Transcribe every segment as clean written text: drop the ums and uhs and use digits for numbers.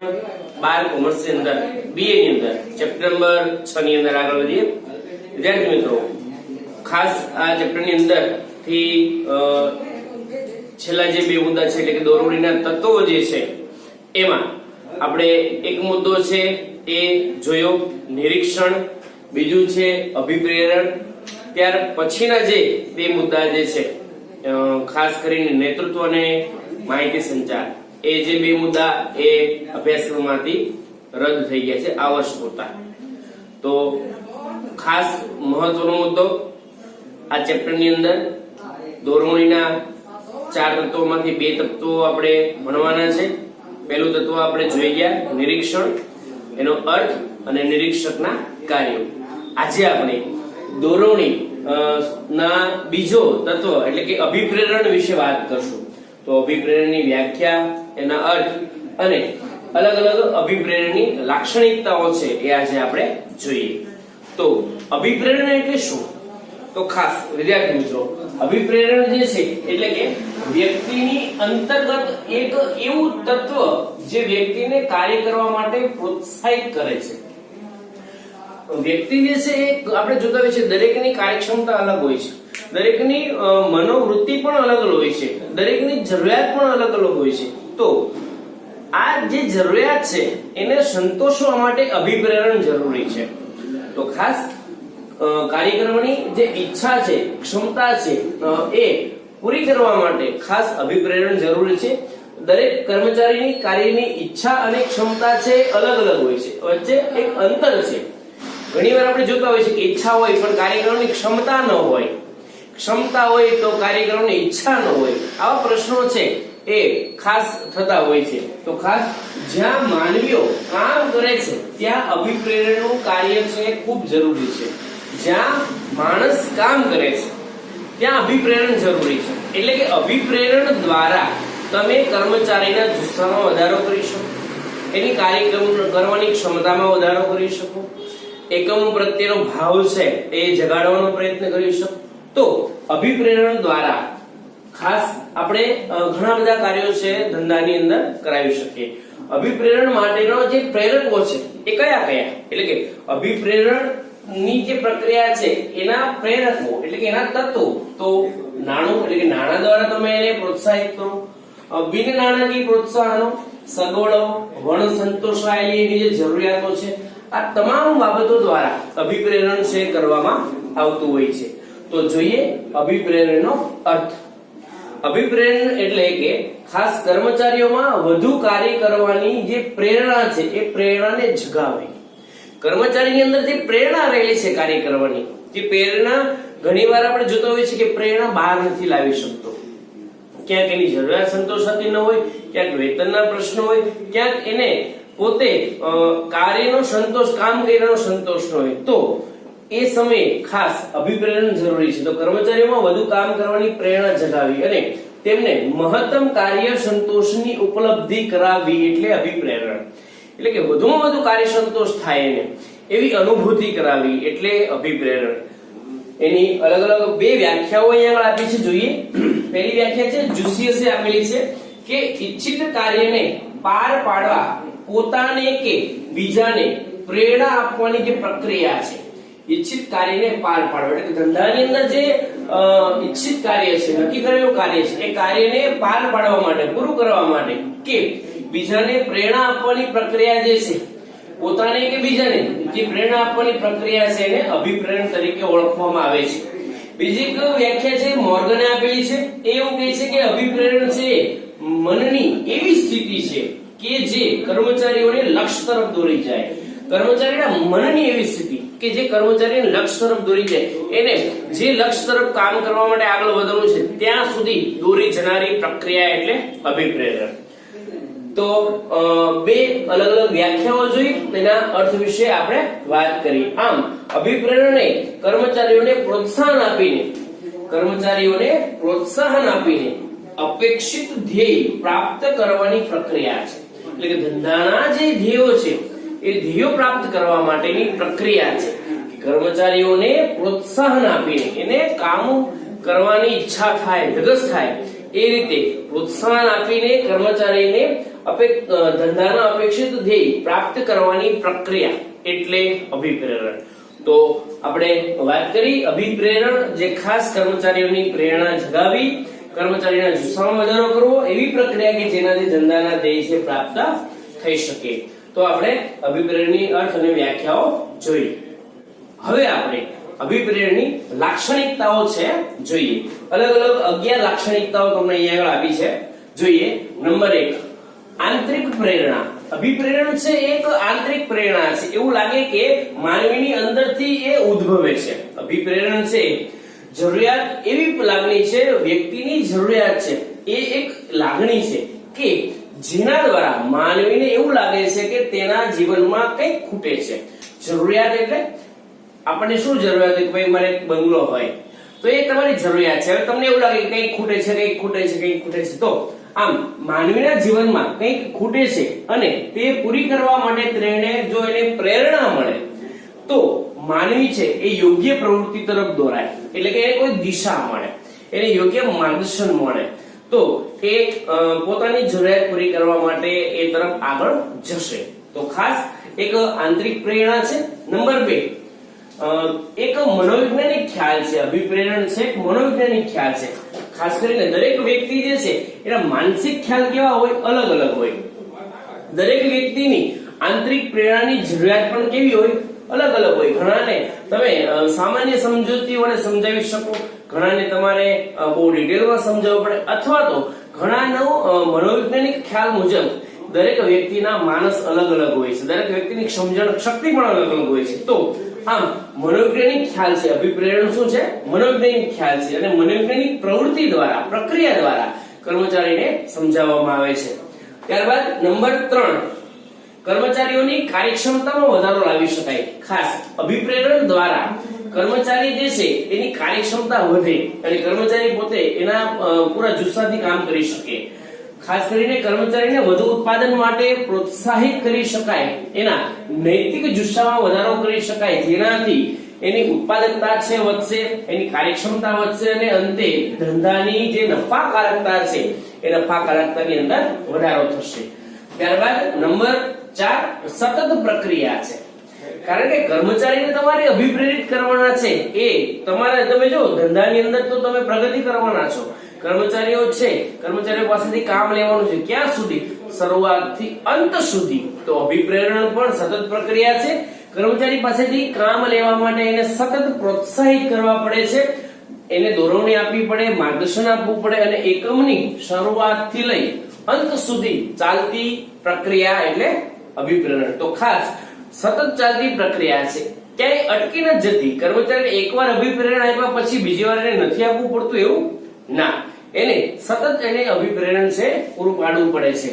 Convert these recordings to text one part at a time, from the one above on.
12 commerce ની અંદર BA ની અંદર ચેપ્ટર નંબર 6 ની અંદર આગળ વધીએ। વિદ્યાર્થી મિત્રો, ખાસ આ ચેપ્ટર ની અંદર થી છેલ્લા જે બે મુદ્દા છે એટલે કે દોરવણીના તત્વો જે છે એમાં આપણે એક મુદ્દો છે એ જોયો નિરીક્ષણ, બીજું છે અભિપ્રેરણ। ત્યાર પછીના જે બે મુદ્દા જે છે ખાસ કરીને નેતૃત્વ અને માહિતી સંચાર, એ જે બે મુદ્દા એ અભ્યાસક્રમમાંથી રદ થઈ ગયા છે આ વર્ષ પૂરતા। તો ખાસ મહત્વનો મુદ્દો આ ચેપ્ટર ની અંદર દોરવણીના 4 તત્વોમાંથી 2 તત્વો આપણે ભણવાના છે। પહેલું તત્વ આપણે જોઈ ગયા નિરીક્ષણ, એનો અર્થ અને નિરીક્ષકના કાર્યો। આજે આપણે દોરવણી ના બીજો તત્વ એટલે કે અભિપ્રેરણ વિશે વાત કરશું। તો અભિપ્રેરણની વ્યાખ્યા, એના અર્થ અને અલગ અલગ અભિપ્રેરણની લાક્ષણિકતાઓ છે એ આજે આપણે જોઈએ। તો અભિપ્રેરણ એટલે શું? તો ખાસ વિદ્યાર્થી મિત્રો, અભિપ્રેરણ જે છે એટલે કે વ્યક્તિની અંતર્ગત એક એવું તત્વ જે વ્યક્તિને કાર્ય કરવા માટે પ્રોત્સાહિત કરે છે। વ્યક્તિ જે છે એ આપણે જોતા હોય છે દરેકની કાર્યક્ષમતા અલગ હોય છે, દરેકની મનોવૃત્તિ પણ અલગ અલગ હોય છે, દરેકની જરૂરિયાત પણ અલગ અલગ હોય છે। તો આ જે જરૂરિયાત છે એને સંતોષવા માટે અભિપ્રેરણ જરૂરી છે। તો ખાસ કાર્ય કરવાની જે ઈચ્છા છે, ક્ષમતા છે, એ પૂરી કરવા માટે ખાસ અભિપ્રેરણ જરૂરી છે। દરેક કર્મચારીની કાર્યની ઈચ્છા અને ક્ષમતા છે અલગ અલગ હોય છે, વચ્ચે એક અંતર છે। ઘણીવાર આપણે જોતા હોય છે કે ઈચ્છા હોય પણ કાર્ય કરવાની ક્ષમતા ન હોય, ક્ષમતા હોય તો કાર્ય કરવાની ઈચ્છા ન હોય, આવા પ્રશ્નો છે એ ખાસ થતા હોય છે। તો ખાસ જ્યાં માનવીઓ કામ કરે છે ત્યાં અભિપ્રેરણનું કાર્ય છે ખૂબ જરૂરી છે। જ્યાં માણસ કામ કરે છે ત્યાં અભિપ્રેરણ જરૂરી છે। એટલે કે અભિપ્રેરણ દ્વારા તમે કર્મચારીના જુસ્સામાં વધારો કરી શકો, એની કાર્ય કરવાની ક્ષમતામાં વધારો કરી શકો, એકમ પ્રત્યેનો ભાવ છે એ જગાડવાનો પ્રયત્ન કરી શકો। તો અભિપ્રેરણ દ્વારા ખાસ આપણે ઘણા બધા કાર્યો છે ધંધાની અંદર કરાવી શકીએ। અભિપ્રેરણ માટેનો જે પ્રેરકો છે એ કયા કયા? એટલે કે અભિપ્રેરણ ની જે પ્રક્રિયા છે એના પ્રેરકો એટલે કે એના તત્વો, તો નાણું એટલે કે નાણાં દ્વારા તમે એને પ્રોત્સાહિત કરો, બિન નાણાકીય પ્રોત્સાહનો, સગવડો, વણ સંતોષાયેલી એની જે જરૂરિયાતો છે, આ તમામ બાબતો દ્વારા અભિપ્રેરણ છે કરવામાં આવતું હોય છે। તો જોઈએ અભિપ્રેરણનો અર્થ। અભિપ્રેરણ એટલે કે ખાસ કર્મચારીઓમાં વધુ કાર્ય કરવાની જે પ્રેરણા છે એ પ્રેરણાને જગાવે। કર્મચારીની અંદર જે પ્રેરણા રહેલી છે કાર્ય કરવાની, જે પ્રેરણા ઘણીવાર આપણે જોતા હોઈએ છીએ કે પ્રેરણા બહાર નથી લાવી શકતો, ક્યાંક એની જરૂરિયાત સંતોષાતી ન હોય, ક્યાંક વેતનના પ્રશ્નો હોય, ક્યાંક એને પોતે કાર્યનો સંતોષ, કામ કર્યાનો સંતોષ ન હોય, તો એ સમયે ખાસ અભિપ્રેરણ જરૂરી છે। તો કર્મચારીઓમાં વધુ કામ કરવાની પ્રેરણા જગાવી અને તેમને મહત્તમ કાર્ય સંતોષની ઉપલબ્ધિ કરાવવી એટલે અભિપ્રેરણ। એટલે કે વધુમાં વધુ કાર્ય સંતોષ થાય એને એવી અનુભૂતિ કરાવી એટલે અભિપ્રેરણ। એની અલગ અલગ બે વ્યાખ્યાઓ અહીંયા આપી છે, જોઈએ। પહેલી વ્યાખ્યા છે જુસિયસે આપેલી છે કે ઈચ્છિત કાર્યને પાર પાડવા પોતાને કે બીજાને પ્રેરણા આપવાની જે પ્રક્રિયા છે, ઈચ્છિત કાર્યને પાર પાડવા એટલે કે ધંધાની અંદર જે ઈચ્છિત કાર્ય છે, નક્કી કરેલું કાર્ય છે, એ કાર્યને પાર પાડવા માટે, પૂરું કરવા માટે કે બીજાને પ્રેરણા આપવાની પ્રક્રિયા જે છે, પોતાને કે બીજાને જે પ્રેરણા આપવાની પ્રક્રિયા છે એને અભિપ્રેરણ તરીકે ઓળખવામાં આવે છે। બીજી એક વ્યાખ્યા છે મોર્ગને આપેલી છે, એ એવું કહે છે કે અભિપ્રેરણ છે મનની એવી સ્થિતિ છે કે જે કર્મચારીઓને લક્ષ્ય તરફ દોરી જાય। કર્મચારીના મનની એવી સ્થિતિ કે જે કર્મચારીને લક્ષ્ય તરફ દોરી જાય, એને જે લક્ષ્ય તરફ કામ કરવા માટે આગળ વધવાનું છે ત્યાં સુધી દોરી જનારી પ્રક્રિયા એટલે અભિપ્રેરણ। તો બે અલગ અલગ વ્યાખ્યાઓ જોઈ, એના અર્થ વિશે આપણે વાત કરી। આમ અભિપ્રેરણને કર્મચારીઓને પ્રોત્સાહન આપીને અપેક્ષિત ધ્યેય પ્રાપ્ત કરવાની પ્રક્રિયા છે। એટલે કે ધંધાના જે ધ્યેયો છે એ ધ્યેયો પ્રાપ્ત કરવા માટેની પ્રક્રિયા છે। કર્મચારીઓને પ્રોત્સાહન આપીને એને કામ કરવાની ઈચ્છા થાય, ધગશ થાય, એ રીતે પ્રોત્સાહન આપીને કર્મચારીને ધંધાના અપેક્ષિત ધ્યેય પ્રાપ્ત કરવાની પ્રક્રિયા એટલે અભિપ્રેરણ. તો આપણે વાત કરી અભિપ્રેરણ, જે ખાસ કર્મચારીઓની પ્રેરણા જગાવી, કર્મચારીના જુસ્સામાં વધારો કરવો, એવી પ્રક્રિયા કે જેનાથી ધંધાના ધ્યેય છે પ્રાપ્ત થઈ શકે. તો આપણે અભિપ્રેરણની અર્થ અને વ્યાખ્યાઓ જોઈ. હવે આપણે અભિપ્રેરણની લાક્ષણિકતાઓ છે જોઈએ. અલગ અલગ 11 લાક્ષણિકતાઓ તમને અહીંયા આગળ આપી છે. જોઈએ. નંબર 1, આંતરિક પ્રેરણા. અભિપ્રેરણ છે એક આંતરિક પ્રેરણા છે. એવું લાગે કે માનવીની અંદરથી એ ઉદ્ભવે છે. અભિપ્રેરણ છે જરૂરિયાત, એવી લાગણી છે, વ્યક્તિની જરૂરિયાત છે, એ એક લાગણી છે કે જેના દ્વારા માનવીને એવું લાગે છે કે તેના જીવનમાં કંઈક ખૂટે છે. જરૂરિયાત એટલે આપણને શું જરૂરિયાત હોય કે ભાઈ મારે એક બંગલો હોય, તો એ તમારી જરૂરિયાત છે. હવે તમને એવું લાગે કે કંઈક ખૂટે છે, કંઈક ખૂટે છે, કંઈક ખૂટે છે. તો આમ માનવીના જીવનમાં કંઈક ખૂટે છે અને તે પૂરી કરવા માટે તેને જો એને પ્રેરણા મળે તો માનવી છે એ યોગ્ય પ્રવૃત્તિ તરફ દોરાય. એટલે કે એને કોઈ દિશા મળે, એને યોગ્ય માર્ગદર્શન મળે, તો એ પોતાની જરૂરિયાત પૂરી કરવા માટે એ તરફ આગળ જશે. તો ખાસ એક આંતરિક પ્રેરણા છે. નંબર 2, એક મનોવૈજ્ઞાનિક ખ્યાલ છે. અભિપ્રેરણ છે એક મનોવૈજ્ઞાનિક ખ્યાલ છે. ખાસ કરીને દરેક વ્યક્તિ જે છે એના માનસિક ખ્યાલ કેવા હોય, અલગ અલગ હોય. દરેક વ્યક્તિની આંતરિક પ્રેરણાની જરૂરિયાત પણ કેવી હોય, અલગ અલગ હોય. ઘણાને તમે સામાન્ય સમજૂતી વડે સમજાવી શકો, ઘણાને તમારે બહુ ડિટેલમાં સમજાવવું પડે, અથવા તો ઘણાનો મનોવૈજ્ઞાનિક ખ્યાલ મુજબ દરેક વ્યક્તિના માનસ અલગ અલગ હોય છે, દરેક વ્યક્તિની સમજણ શક્તિ પણ અલગ અલગ હોય છે. તો આમ મનોવૈજ્ઞાનિક ખ્યાલ છે. અભિપ્રેરણ શું છે? મનોવૈજ્ઞાનિક ખ્યાલ છે અને મનોવૈજ્ઞાનિક પ્રવૃત્તિ દ્વારા, પ્રક્રિયા દ્વારા કર્મચારીને સમજાવવામાં આવે છે. ત્યારબાદ નંબર 3, કર્મચારીઓની કાર્યક્ષમતામાં વધારો લાવી શકાય. ખાસ અભિપ્રેરણ દ્વારા કર્મચારી જે છે એની કાર્યક્ષમતા વધે અને કર્મચારી પોતે એના પૂરા જુસ્સાથી કામ કરી શકે. ખાસ કરીને કર્મચારીને વધુ ઉત્પાદન માટે પ્રોત્સાહિત કરી શકાય, એના નૈતિક જુસ્સામાં વધારો કરી શકાય, જેનાથી એની ઉત્પાદકતા છે વધશે, એની કાર્યક્ષમતા વધશે અને અંતે ધંધાની જે નફાકારકતા છે એ નફાકારકતાની અંદર વધારો થશે. ત્યારબાદ નંબર 4, સતત પ્રક્રિયા છે. કારણ કે કર્મચારીને તમારે અભિપ્રેરિત કરવાના છે. એ તમારે, તમે જો ધંધાની અંદર તો તમે પ્રગતિ કરવાના છો, કર્મચારીઓ છે, કર્મચારીઓ પાસેથી કામ લેવાનું છે. ક્યાં સુધી? શરૂઆતથી અંત સુધી. તો અભિપ્રેરણ પણ સતત પ્રક્રિયા છે. કર્મચારી પાસેથી કામ લેવા માટે એને સતત પ્રોત્સાહિત કરવા પડે છે, એને દોરવણી આપવી પડે, માર્ગદર્શન આપવું પડે અને એકમની શરૂઆતથી લઈ અંત સુધી ચાલતી પ્રક્રિયા એટલે અભિપ્રેરણ. તો ખાસ સતત ચાલતી પ્રક્રિયા છે, ક્યાંય અટકી નથી જતી. કર્મચારીને એકવાર અભિપ્રેરણ આપ્યા પછી બીજી વાર એને નથી આપવું પડતું એવું ના, એને સતત એને અભિપ્રેરણ છે પૂરું પાડવું પડે છે.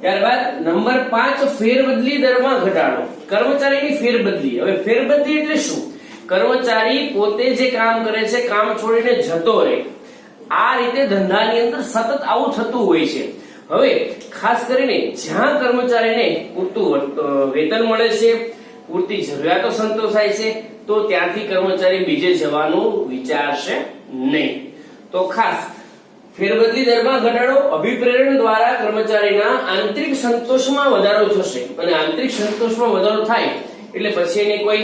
ત્યારબાદ નંબર 5, ફેરબદલી દરમાં ઘટાડો. કર્મચારીની ફેરબદલી. હવે ફેરબદલી એટલે શું? કર્મચારી પોતે જે કામ કરે છે, કામ છોડીને જતો રહે. આ રીતે ધંધાની અંદર સતત આવું થતું હોય છે. હવે ખાસ કરીને જ્યાં કર્મચારીને પૂરતું વેતન મળે છે, પૂરતી જરૂરિયાતો સંતોષાય છે, તો ત્યાંથી કર્મચારી બીજે જવાનું વિચારશે નહીં. તો ખાસ ફેરબદલી દરમાં ઘટાડો. અભિપ્રેરણ દ્વારા કર્મચારીના આંતરિક સંતોષમાં વધારો થશે અને આંતરિક સંતોષમાં વધારો થાય એટલે પછી એને કોઈ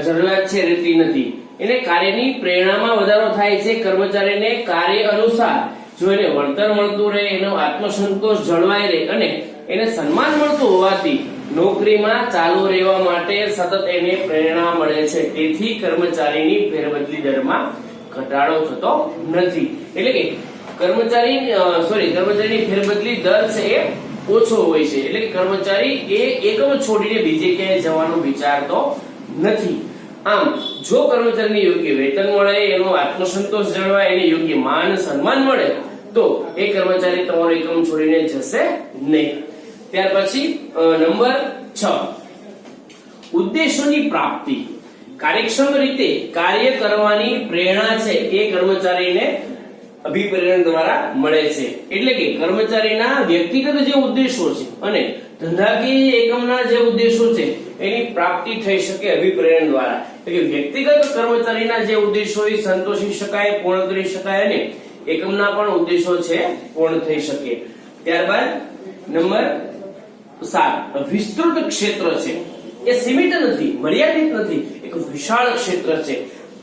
જરૂરિયાત છે રહેતી નથી. એને કાર્યની પ્રેરણામાં વધારો થાય છે. કર્મચારીને કાર્ય અનુસાર જો એને વળતર મળતું રહે, એનો આત્મસંતોષ જળવાઈ રહે અને એને સન્માન મળતું હોવાથી નોકરીમાં ચાલુ રહેવા માટે સતત એને પ્રેરણા મળે છે. તેથી કર્મચારીની ફેરબદલી દરમાં ઘટાડો થતો નથી. એટલે કે કર્મચારીની ફેરબદલી દર છે એ ઓછો હોય છે. એટલે કે કર્મચારી એ એકમ છોડીને બીજે ક્યાંય જવાનો વિચારતો નથી. આમ જો કર્મચારીને યોગ્ય વેતન મળે, એનો આત્મસંતોષ જળવાય, એને યોગ્ય માન સન્માન મળે તો એ કર્મચારી તમારો એકમ છોડીને જશે નહીં. ત્યાર પછી નંબર 6, ઉદ્દેશોની પ્રાપ્તિ. કાર્યક્ષમ રીતે કાર્ય કરવાની પ્રેરણા છે એ કર્મચારીને અભિપ્રેરણ દ્વારા મળે છે. એટલે કે કર્મચારીના વ્યક્તિગત જે ઉદ્દેશો છે અને ધંધાકીય એકમના જે ઉદ્દેશો છે એની પ્રાપ્તિ થઈ શકે અભિપ્રેરણ દ્વારા. એટલે વ્યક્તિગત કર્મચારીના જે ઉદ્દેશો એ સંતોષી શકાય, પૂર્ણ કરી શકાય અને એકમના પણ ઉદ્દેશો છે પૂર્ણ થઈ શકે. ત્યારબાદ નંબર 7 વિસ્તૃત ક્ષેત્ર છે, એ સીમિત નથી, મર્યાદિત નથી, એક વિશાળ ક્ષેત્ર છે.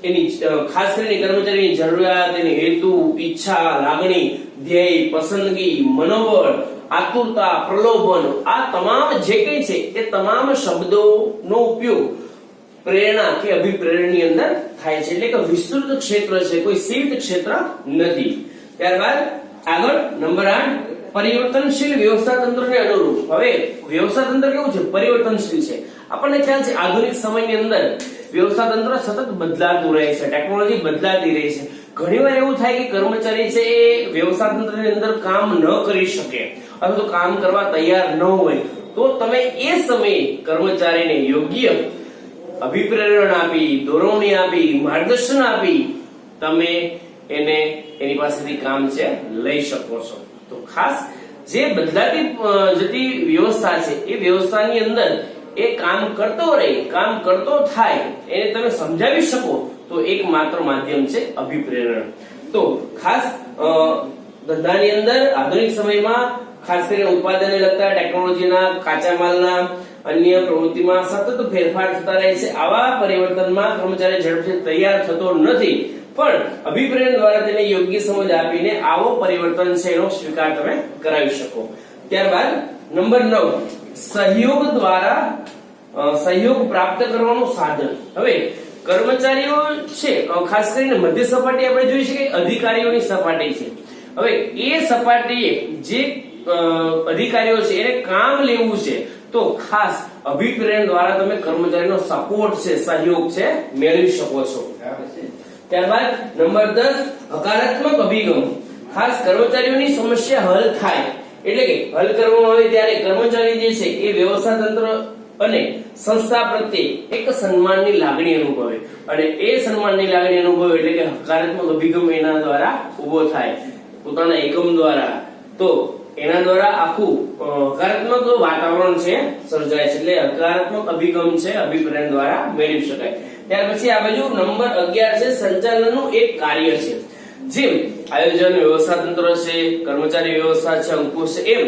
એની ખાસ કરીને કર્મચારીની જરૂરિયાત, એની હેતુ, ઈચ્છા, લાગણી, ધ્યેય, પસંદગી, મનોબળ, આતુરતા, પ્રલોભન, આ તમામ જે કંઈ છે એ તમામ શબ્દોનો ઉપયોગ પ્રેરણા કે અભિપ્રેરણની અંદર થાય છે. એટલે કે વિસ્તૃત ક્ષેત્ર છે, કોઈ સીમિત ક્ષેત્ર નથી. ત્યારબાદ આગળ નંબર 8 પરિવર્તનશીલ વ્યવસ્થા તંત્રને અનુરૂપ. હવે વ્યવસ્થા તંત્ર કેવું છે? પરિવર્તનશીલ છે. આપણને ખ્યાલ છે આધુનિક સમયની અંદર વ્યવસ્થા તંત્ર સતત બદલાતું રહે છે, ટેકનોલોજી બદલાતી રહે છે. ઘણીવાર એવું થાય કે કર્મચારી છે એ વ્યવસ્થા તંત્રની અંદર કામ ન કરી શકે અથવા તો કામ કરવા તૈયાર ન હોય, તો તમે એ સમયે કર્મચારીને યોગ્ય અભિપ્રેરણ આપી, દોરવણી આપી, માર્ગદર્શન આપી તમે એને એની પાસેથી કામ છે લઈ શકો છો. તો ખાસ જે બદલાતી જતી વ્યવસ્થા છે એ વ્યવસ્થાની અંદર એ કામ કરતો રહે, કામ કરતો થાય, એને તમે સમજાવી શકો તો એકમાત્ર માધ્યમ છે અભિપ્રેરણ. તો ખાસ ધંધાની અંદર આધુનિક સમયમાં ખાસ કરીને ઉત્પાદનને લગતા ટેકનોલોજીના, કાચા માલના, અન્ય પ્રવૃત્તિમાં સતત ફેરફાર થતા રહે છે. આવા પરિવર્તનમાં કર્મચારી ઝડપથી તૈયાર થતો નથી, પણ અભિપ્રેરણ દ્વારા તેને યોગ્ય સમજ આપીને આવો પરિવર્તન છે એનો સ્વીકાર તમે કરાવી શકો. ત્યારબાદ નંબર 9 સહયોગ દ્વારા સહયોગ પ્રાપ્ત કરવાનું સાધન. હવે કર્મચારીઓ છે, ખાસ કરીને મધ્ય સપાટી આપણે જોઈ છે કે અધિકારીઓની સપાટી છે. હવે એ સપાટીએ જે અધિકારીઓ છે એને કામ લેવું છે, તો ખાસ અભિપ્રેરણ દ્વારા તમે કર્મચારીનો સપોર્ટ છે, સહયોગ છે મેળવી શકો છો. ત્યારબાદ નંબર 10 હકારાત્મક અભિગમ. ખાસ કર્મચારીઓની સમસ્યા હલ થાય એટલે કે હલ કરવામાં આવે ત્યારે કર્મચારી જે છે એ વ્યવસ્થા તંત્ર અને સંસ્થા પ્રત્યે એક સન્માનની લાગણી અનુભવે, અને એ સન્માનની લાગણી અનુભવે એટલે કે હકારાત્મક અભિગમ એના દ્વારા ઉભો થાય, પોતાના એકમ દ્વારા. તો એના દ્વારા આખું હકારાત્મક વાતાવરણ છે સર્જાય છે, એટલે હકારાત્મક અભિગમ છે અભિપ્રેરણ દ્વારા મેળવી શકાય. ત્યાર પછી આ બાજુ નંબર 11 છે સંચાલનનું એક કાર્ય છે. જેમ આયોજન, વ્યવસ્થા તંત્ર છે, કર્મચારી વ્યવસ્થા છે, અંકુશ છે, એમ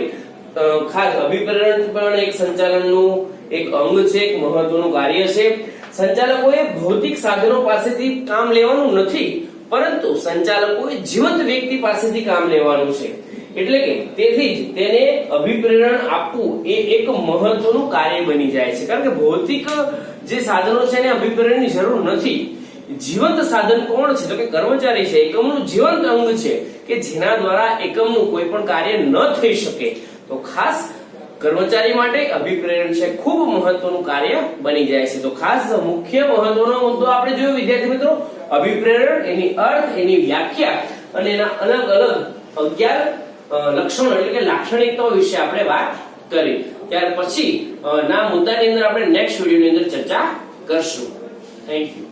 ખાસ અભિપ્રેરણ પણ એક સંચાલનનું એક અંગ છે, એક મહત્વનું કાર્ય છે. સંચાલકોએ ભૌતિક સાધનો પાસેથી કામ લેવાનું નથી, પરંતુ સંચાલકોએ જીવંત વ્યક્તિ પાસેથી કામ લેવાનું છે. એટલે કે તેથી જ તેને અભિપ્રેરણ આપવું એ એક મહત્વનું કાર્ય બની જાય છે, કારણ કે ભૌતિક જે સાધનો છે એને અભિપ્રેરણની જરૂર નથી. જીવંત સાધન કોણ છે? તો કે કર્મચારી છે, એકમનું જીવંત અંગ છે કે જેના દ્વારા એકમનું કોઈ પણ કાર્ય ન થઈ શકે. તો ખાસ કર્મચારી માટે અભિપ્રેરણ છે ખૂબ મહત્વનું કાર્ય બની જાય છે. તો ખાસ મુખ્ય મહત્વનો મુદ્દો આપણે જોયો વિદ્યાર્થી મિત્રો, અભિપ્રેરણ, એની અર્થ, એની વ્યાખ્યા અને એના અલગ અલગ 11 લક્ષણો એટલે કે લાક્ષણિકતાઓ વિશે આપણે વાત કરી. ત્યાર પછી ના મુદ્દાની અંદર આપણે નેક્સ્ટ વિડિયોની અંદર ચર્ચા કરશું. Thank you.